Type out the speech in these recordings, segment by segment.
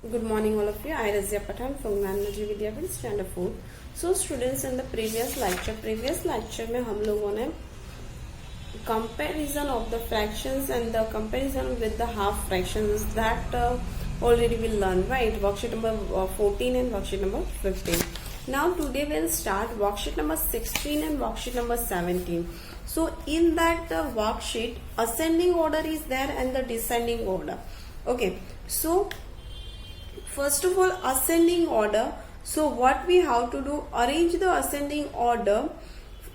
Good morning, all of you. I Razia Pathan from Gyanmajhi Vidyapeeth Standard 4. So, students, in the previous lecture में हम लोगों ने comparison of the fractions and the comparison with the half fractions that already we learned, right? Worksheet number 14 and worksheet number 15. Now, today we'll start worksheet number 16 and worksheet number 17. So, in that worksheet, ascending order is there and the descending order. Okay, so first of all, ascending order. So what we have to do, arrange the ascending order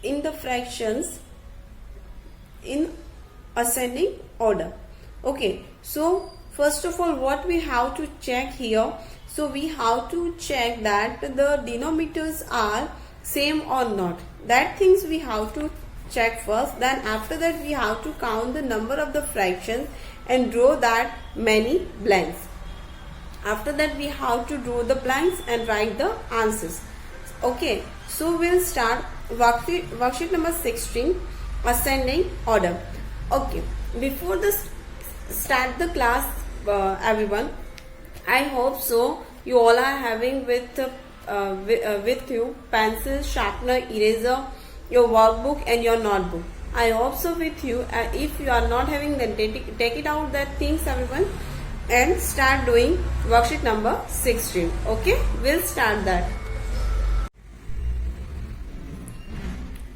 in the fractions in ascending order. Okay, so first of all, what we have to check here, so we have to check that the denominators are same or not. That things we have to check first. Then after that we have to count the number of the fractions and draw that many blanks. After that we have to draw the blanks and write the answers. Okay, so we'll start worksheet number 16, ascending order. Okay, before this start the class, everyone, I hope so you all are having with you pencil, sharpener, eraser, your workbook and your notebook. I hope so with you. If you are not having, then take it out that things, everyone, and start doing worksheet number 16. Okay, we'll start that.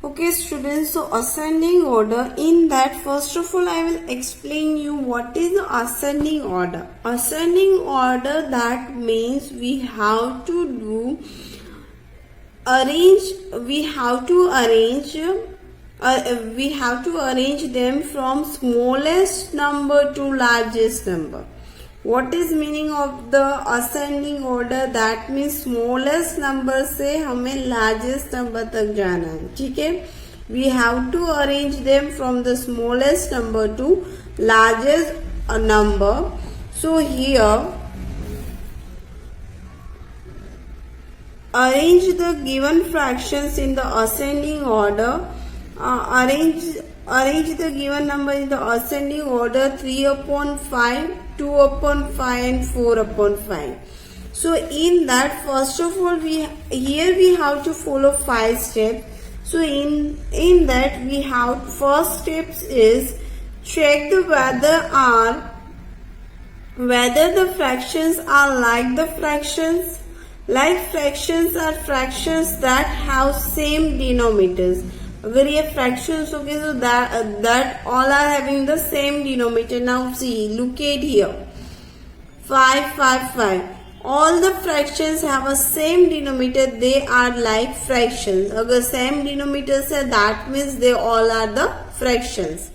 Okay, students, so ascending order, in that first of all I will explain you what is the ascending order. Ascending order, that means we have to arrange them from smallest number to largest number. What is meaning of the ascending order? That means smallest number से हमें largest number तक जाना है, ठीक है? We have to arrange them from the smallest number to largest number. So here, arrange the given fractions in the ascending order. Arrange the given number in the ascending order: 3/5, 2/5 and 4/5. So in that, first of all, we have to follow 5 steps. So in that we have, first steps is check the whether the fractions are like the fractions. Like fractions are fractions that have same denominators. अगर ये fractions हो गए तो that all are having the same denominator. Now see, look at here, 5, 5, 5. All the fractions have a same denominator. They are like fractions. अगर same denominators है, that means they all are the fractions.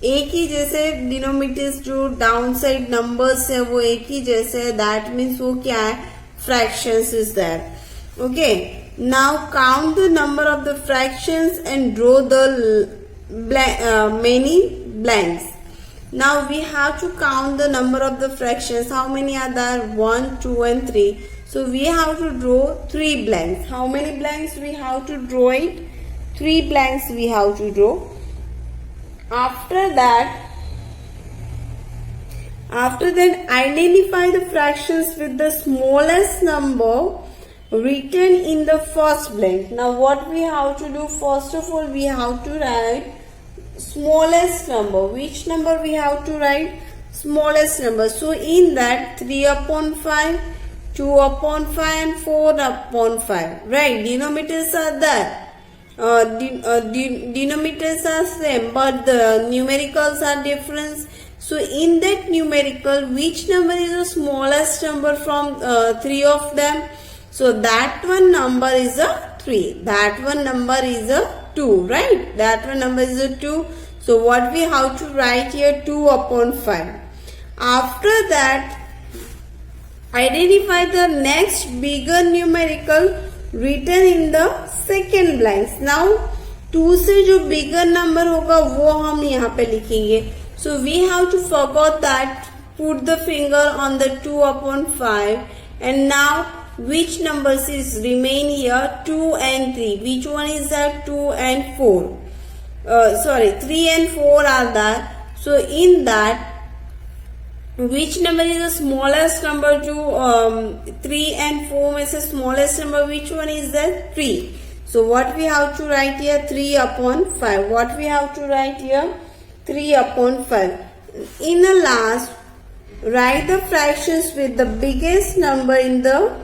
एक ही जैसे denominators, जो down side numbers है वो एक ही जैसे है, that means वो क्या है, fractions is there. Okay. Now count the number of the fractions and draw the many blanks. Now we have to count the number of the fractions. How many are there? 1, 2 and 3. So we have to draw 3 blanks. How many blanks we have to draw it? 3 blanks we have to draw. After that, identify the fractions with the smallest number written in the first blank. Now what we have to do, first of all we have to write smallest number. Which number we have to write? Smallest number. So in that, 3/5, 2/5 and 4/5. Right, denominators are there. Denominators are same, but the numericals are different. So in that numerical, which number is the smallest number from 3 of them? So that one number is a 3. That one number is a 2, right? That one number is a 2. So what we have to write here? 2/5. After that, identify the next bigger numerical written in the second blanks. Now 2 से जो bigger number होगा वो हम यहाँ पे लिखेंगे. So we have to forget that. Put the finger on the 2/5, and now which numbers is remain here? 2 and 3. Which one is that? 2 and 4. 3 and 4 are there. So in that, which number is the smallest number to 3 and 4 में से smallest number, which one is that? 3. So what we have to write here? 3 upon 5. What we have to write here? 3 upon 5. In the last, write the fractions with the biggest number in the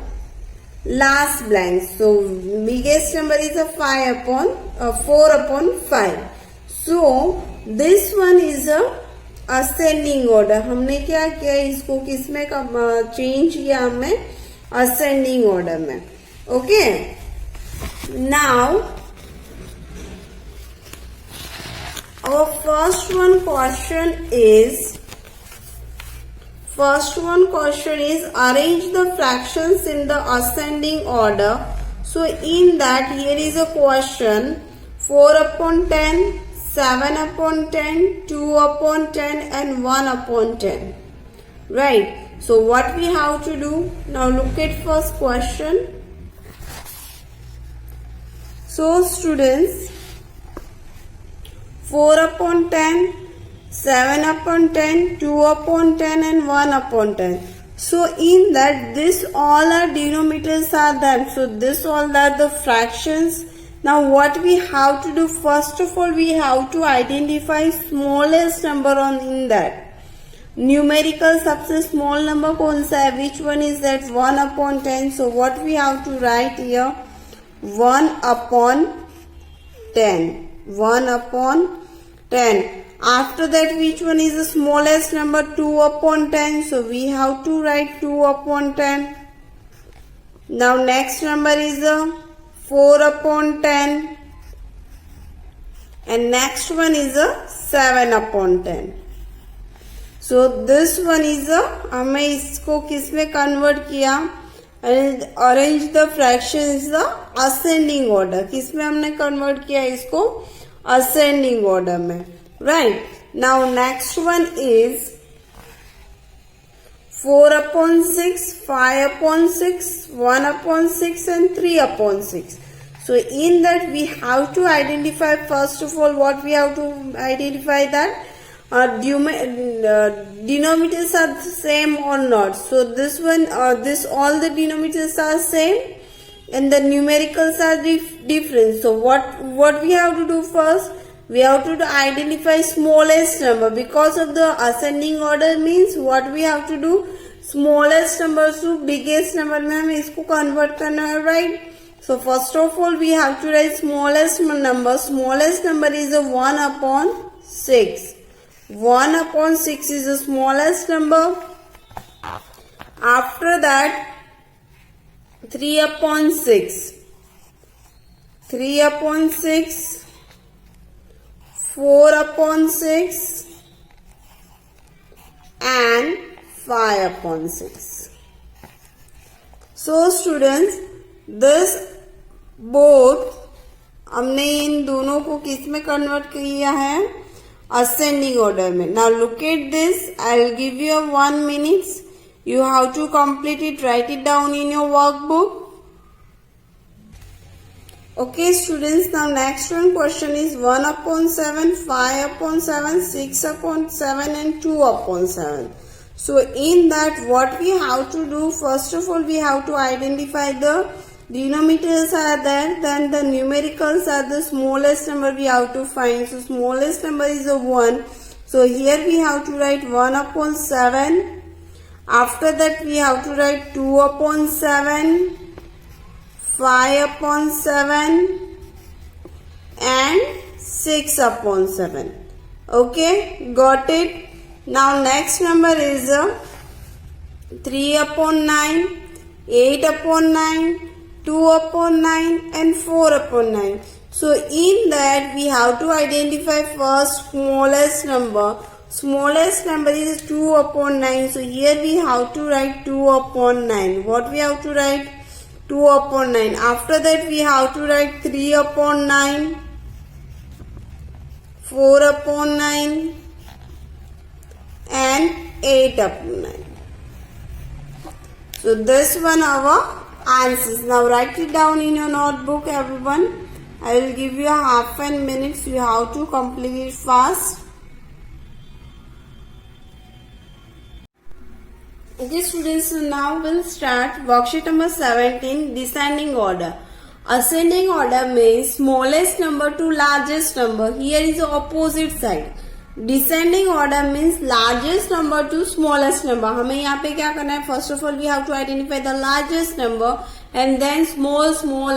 last blank. So biggest number is a 4 upon 5. So this one is a ascending order. हमने क्या किया, इसको किस में change किया हमने? ascending order में. Okay. Now our first one question is arrange the fractions in the ascending order. So in that, here is a question: 4 upon 10, 7 upon 10, 2 upon 10 and 1 upon 10. Right. So what we have to do? Now look at first question. So students, 4 upon 10, 7 upon 10, 2 upon 10 and 1 upon 10. So in that, this all are denominators are there. So this all are the fractions. Now what we have to do? First of all, we have to identify smallest number in that. Numerical सबसे small number कौन सा है? Which one is that? 1 upon 10. So what we have to write here? 1 upon 10. 1 upon 10. After that, which one is the smallest number? 2 upon 10. So we have to write 2 upon 10. Now next number is 4 upon 10. And next one is 7 upon 10. So this one is हमने इसको किस में convert किया? And arrange the fractions the ascending order. किस में हमने convert किया इसको? Ascending order में. Right. Now next one is 4 upon 6, 5 upon 6, 1 upon 6 and 3 upon 6. So in that, we have to identify, first of all, what we have to identify that denominators are the same or not. So this one, this all the denominators are same and the numericals are different. So what we have to do first? We have to identify smallest number. Because of the ascending order means what we have to do? Smallest number to biggest number में हमें इसको convert करना है, right? So first of all, we have to write smallest number. Smallest number is 1 upon 6. 1 upon 6 is the smallest number. After that, 3 upon 6. 3 upon 6. 4 upon 6. And 5 upon 6. So students, this both हमने इन दोनों को किस में convert किया है? Ascending order में. Now look at this. I'll give you 1 minute. You have to complete it. Write it down in your workbook. Okay students, now next one question is 1 upon 7, 5 upon 7, 6 upon 7 and 2 upon 7. So in that, what we have to do? First of all, we have to identify the denominators are there, then the numericals are the smallest number we have to find. So smallest number is 1. So here we have to write 1 upon 7. After that, we have to write 2 upon 7, 5 upon 7 and 6 upon 7. Okay, got it? Now next number is 3 upon 9, 8 upon 9, 2 upon 9 and 4 upon 9. So in that, we have to identify first smallest number. Smallest number is 2 upon 9. So here we have to write 2 upon 9. What we have to write? 2 upon 9. After that, we have to write 3 upon 9, 4 upon 9 and 8 upon 9. So this one our answers. Now write it down in your notebook, everyone. I will give you half an minute. You have to complete it fast. Okay students, so now we'll start worksheet number 17, descending order. Ascending order means smallest number to largest number. Here is the opposite side. Descending order means largest number to smallest number. हमें यहाँ पे क्या करना है? First of all we have to identify the largest number and then small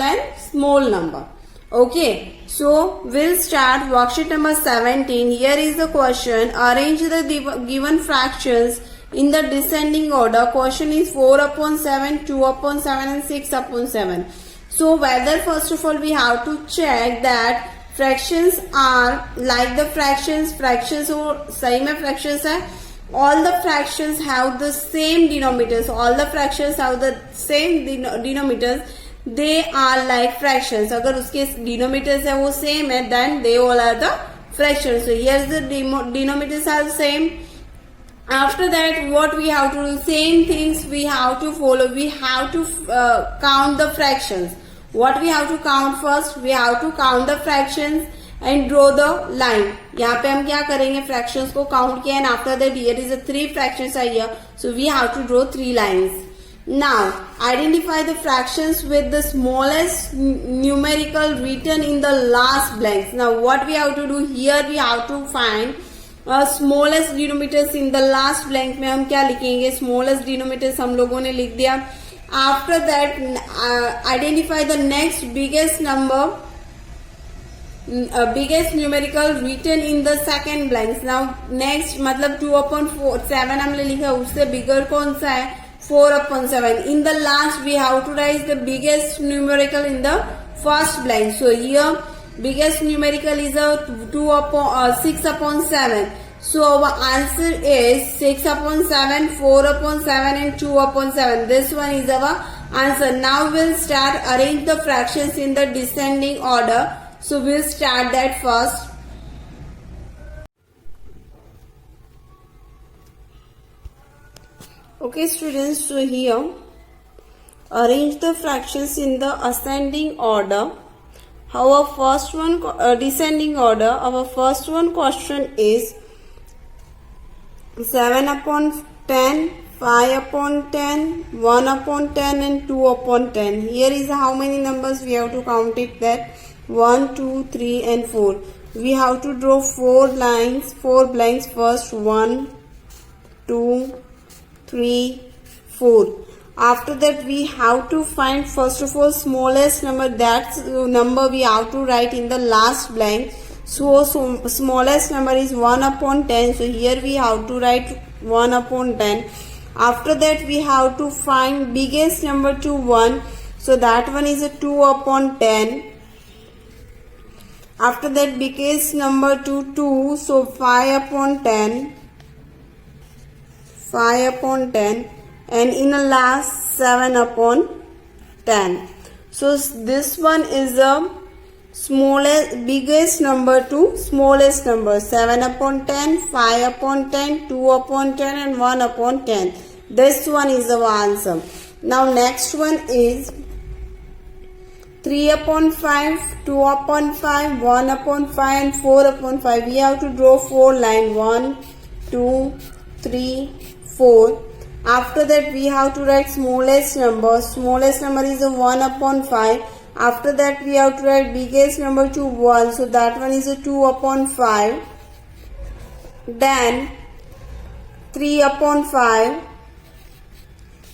and small number. Okay, so we'll start worksheet number 17. Here is the question. Arrange the given fractions in the descending order. Question is 4 upon 7, 2 upon 7 and 6 upon 7. So whether first of all we have to check that fractions are like the fractions और सही में fractions है. All the fractions have the same denominators. All the fractions have the same denominators. They are like fractions. अगर उसके denominators है वो same है, then they all are the fractions. So here the denominators are the same. After that, what we have to do? Same things we have to follow. We have to count the fractions. What we have to count first? We have to count the fractions and draw the line. यहाँ पे हम क्या करेंगे? Fractions को count किया and after that here is the 3 fractions are here. So we have to draw 3 lines. Now identify the fractions with the smallest numerical written in the last blanks. Now what we have to do here? We have to find smallest denominators in the last blank में हम क्या लिखेंगे? Smallest denominators हम लोगों ने लिख दिया. After that identify the next biggest number, biggest numerical written in the second blanks. Now next मतलब 2 upon 7 हमने लिखा, उससे बिगर कौन सा है? 4 upon 7. In the last we have to write the biggest numerical in the first blank. So here biggest numerical is 6 upon 7. So our answer is 6 upon 7, 4 upon 7 and 2 upon 7. This one is our answer. Now we'll start arrange the fractions in the descending order. So we'll start that first. Okay students, so here arrange the fractions in the ascending order. Our first one descending order. Our first one question is 7 upon 10, 5 upon 10, 1 upon 10 and 2 upon 10. Here is how many numbers we have to count it, that 1, 2, 3 and 4. We have to draw 4 lines, 4 blanks first. 1, 2, 3, 4. After that we have to find first of all smallest number. That number we have to write in the last blank. So smallest number is 1 upon 10. So here we have to write 1 upon 10. After that we have to find biggest number to 1. So that one is a 2 upon 10. After that biggest number to 2. So 5 upon 10. 5 upon 10. And in the last 7 upon 10. So this one is the smallest, biggest number to smallest number. 7 upon 10, 5 upon 10, 2 upon 10 and 1 upon 10. This one is our answer. Now next one is 3 upon 5, 2 upon 5, 1 upon 5 and 4 upon 5. We have to draw 4 lines. 1, 2, 3, 4. After that we have to write smallest number. Smallest number is a 1 upon 5. After that we have to write biggest number to 1. So that one is a 2 upon 5. Then 3 upon 5.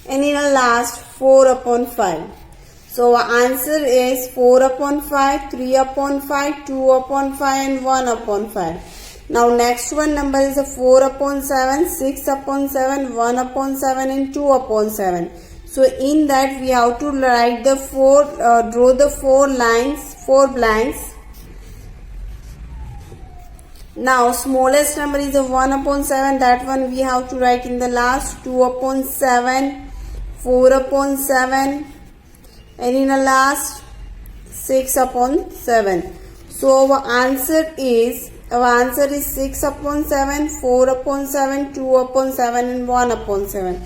And in the last 4 upon 5. So our answer is 4 upon 5, 3 upon 5, 2 upon 5 and 1 upon 5. Now next one number is a 4 upon 7, 6 upon 7, 1 upon 7 and 2 upon 7. So in that we have to write the draw the 4 lines, 4 blanks. Now smallest number is a 1 upon 7. That one we have to write in the last. 2 upon 7, 4 upon 7 and in the last 6 upon 7. So our answer is 6 upon 7, 4 upon 7, 2 upon 7 and 1 upon 7.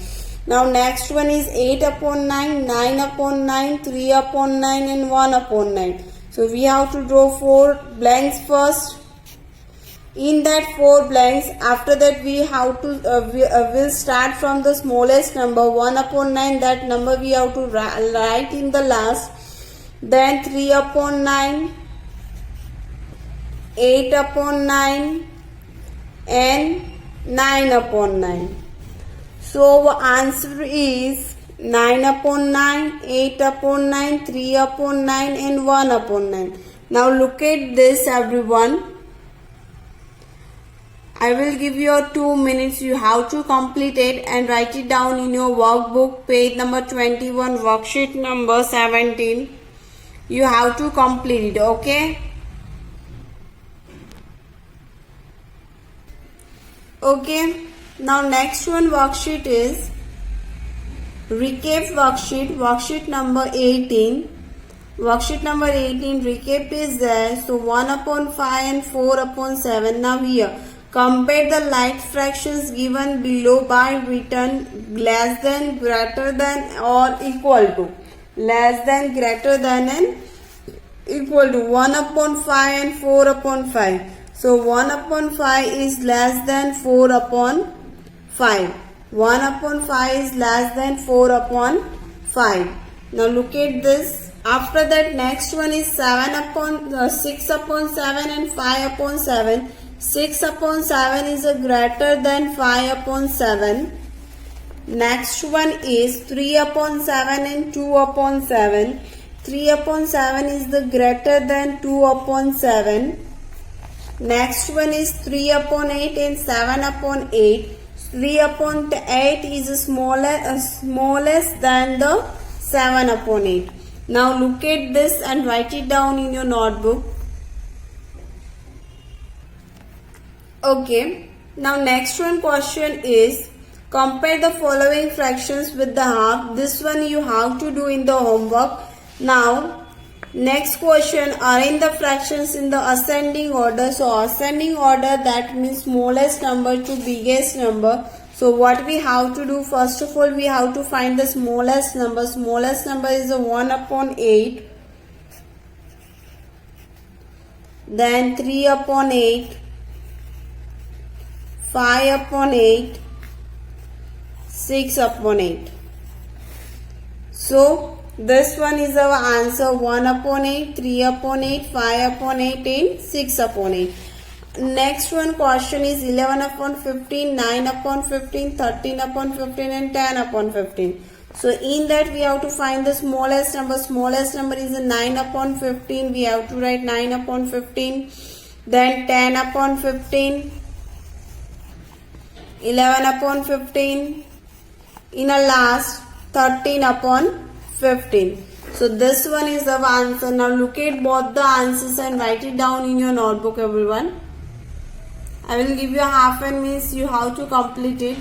Now next one is 8 upon 9, 9 upon 9, 3 upon 9 and 1 upon 9. So we have to draw 4 blanks first. In that 4 blanks, after that we have to will start from the smallest number 1 upon 9. That number we have to write in the last. Then 3 upon 9, 8 upon 9 and 9 upon 9. So answer is 9 upon 9, 8 upon 9, 3 upon 9 and 1 upon 9. Now look at this everyone. I will give you 2 minutes. You have to complete it and write it down in your workbook, page number 21, worksheet number 17. You have to complete it, okay? Okay. Now next one worksheet is recap worksheet, worksheet number 18. Worksheet number 18, recap is there. So 1 upon 5 and 4 upon 7. Now here, compare the like fractions given below by written less than, greater than or equal to. Less than, greater than and equal to 1 upon 5 and 4 upon 5. So 1 upon 5 is less than 4 upon 5. 1 upon 5 is less than 4 upon 5. Now look at this. After that, next one is 6 upon 7 and 5 upon 7. 6 upon 7 is a greater than 5 upon 7. Next one is 3 upon 7 and 2 upon 7. 3 upon 7 is the greater than 2 upon 7. Next one is 3 upon 8 and 7 upon 8. 3 upon 8 is smallest than the 7 upon 8. Now look at this and write it down in your notebook. Okay. Now next one question is compare the following fractions with the half. This one you have to do in the homework. Now next question, arrange the fractions in the ascending order. So ascending order, that means smallest number to biggest number. So what we have to do, first of all we have to find the smallest number. Smallest number is a 1 upon 8. Then 3 upon 8. 5 upon 8. 6 upon 8. So this one is our answer, 1 upon 8, 3 upon 8, 5 upon 8 and 6 upon 8. Next one question is 11 upon 15, 9 upon 15, 13 upon 15 and 10 upon 15. So in that we have to find the smallest number. Smallest number is a 9 upon 15. We have to write 9 upon 15. Then 10 upon 15. 11 upon 15. In a last 13 upon 15. So this one is our answer. Now look at both the answers and write it down in your notebook everyone. I will give you half an minute. You have to complete it.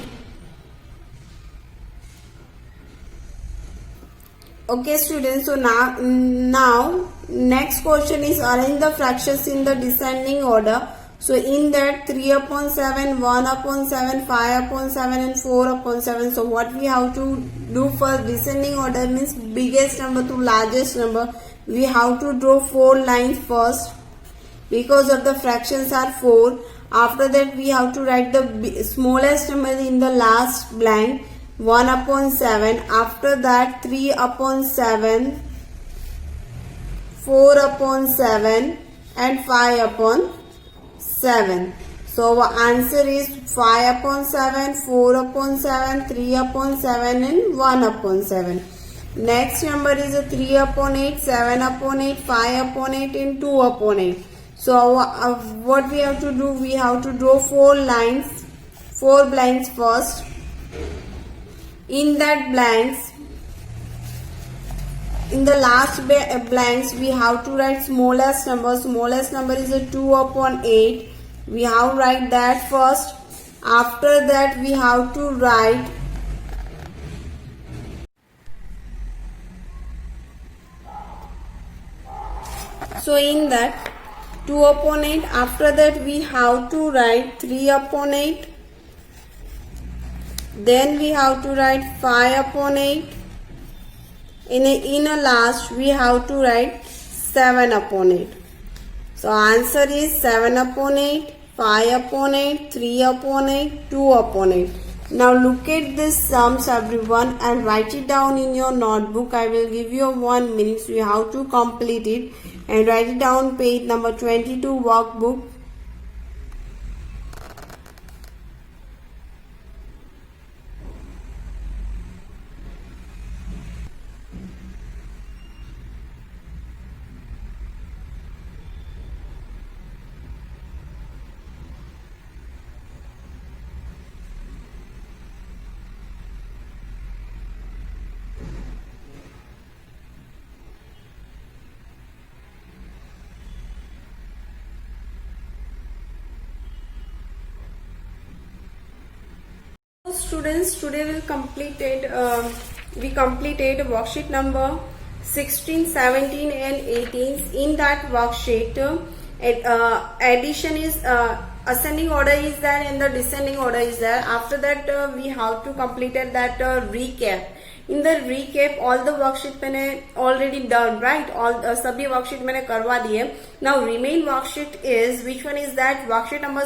Okay students, so now next question is arrange the fractions in the descending order. So in that 3 upon 7, 1 upon 7, 5 upon 7 and 4 upon 7. So what we have to do for descending order means biggest number to largest number. We have to draw 4 lines first because of the fractions are 4. After that we have to write the smallest number in the last blank, 1 upon 7. After that 3 upon 7, 4 upon 7 and 5 upon 7. So our answer is 5 upon 7, 4 upon 7, 3 upon 7 and 1 upon 7. Next number is a 3 upon 8, 7 upon 8, 5 upon 8 and 2 upon 8. So what we have to do, we have to draw 4 lines, 4 blanks first. In that blanks, in the last blanks we have to write smallest number. Smallest number is a 2 upon 8. We have to write that first. After that we have to write so in that 2 upon 8. After that we have to write 3 upon 8. Then we have to write 5 upon 8. In a last we have to write 7 upon 8. So answer is 7 upon 8, 5 upon 8, 3 upon 8, 2 upon 8. Now look at this sums everyone and write it down in your notebook. I will give you 1 minute so you have to complete it and write it down page number 22 workbook. Students, today we completed worksheet number 16, 17 and 18. In that worksheet, addition is ascending order is there and the descending order is there. After that we have to complete that recap. In the recap, all the worksheet मैंने already done, right? All सभी worksheet मैंने करवा दिए. Now remain worksheet is, which one is that? Worksheet number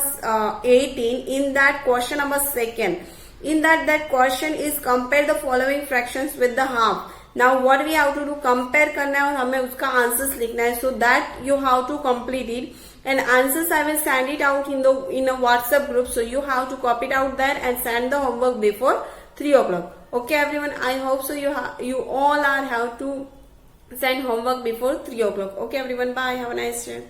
18. In that question number 2. In that question is compare the following fractions with the half. Now what we have to do, compare करना है और हमें उसका answers लिखना है. So that you have to complete it. And answers I will send it out in a WhatsApp group. So you have to copy it out there and send the homework before 3 o'clock. Okay everyone, I hope so you all are have to send homework before 3 o'clock. Okay everyone, bye, have a nice day.